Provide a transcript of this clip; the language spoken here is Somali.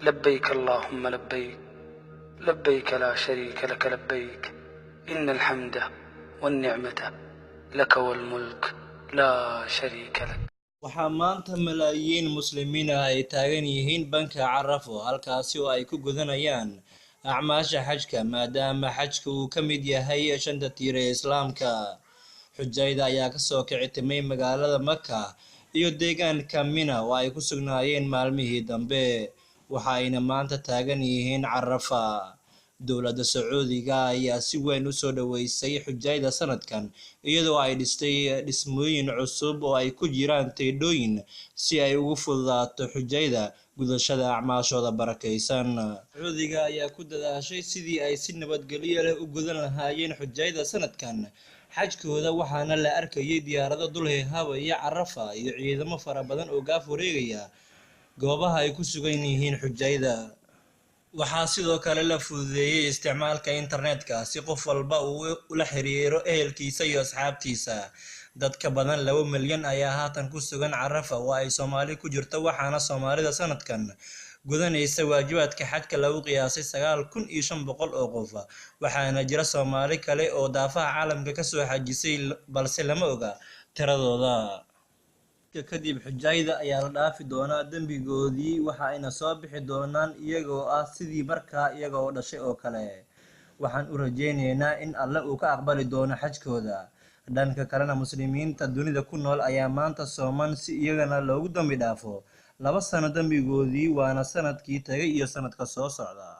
لبيك اللهم لبيك لبيك لا شريك لك لبيك إن الحمد والنعمة لك والملك لا شريك لك. waxaa maanta malaayiin muslimiin ah ay taagan yihiin banka carafo halkaasi oo ay ku gudanayaan acmaasha xajka maadaama xajka uu ka mid yahay shanta tiir ee islaamka. xujayda ayaa kasoo kici timay magaalada maka iyo deegaanka mina oo ay ku sugnaayeen maalmihii dambe, waxa ayna maanta taagan yihiin carafa. dowladda sacuudiga ayaa si weyn u soo dhaweysay xujayda sanadkan iyadoo ay dhistay dhismooyin cusub oo ay ku jiraan teedhooyin si ay ugu fududaato xujayda gudashada acmaashooda barakaysan. sacuudiga ayaa ku dadaashay sidii ay si nabadgelyo leh u gudan lahaayeen xujayda sanadkan xajkooda, waxaana la arkayay diyaarado dul heehaabaya carafa iyo ciidamo fara badan oo gaaf wareegaya goobaha ay ku sugan yihiin xujayda. waxaa sidoo kale la fududeeyay isticmaalka internetka si qof walba uu ula xiriiro ehelkiisa iyo asxaabtiisa. dad ka badan 2 milyan ayaa haatan ku sugan carafa oo ay Soomaali ku jirto, waxaana Soomaalida sanadkan gudanaysa waajibaadka xajka lagu qiyaasay 9,500 oo qof. waxaana jira Soomaali kale oo daafaha caalamka ka soo xajisay balse lama oga tiradooda. kadib xujayda ayaa la dhaafi doonaa dambigoodii, waxa ayna soo bixi doonaan iyagoo ah sidii markaa iyaga oo dhashay oo kale. waxaan u rajaynaynaa in alle uu ka aqbali doono xajkooda. dhanka kalena muslimiinta dunida ku nool ayaa maanta sooman si iyagana loogu dambi dhaafo 2 sano dambigoodii, waana sanadkii tagay iyo sanadka soo socda.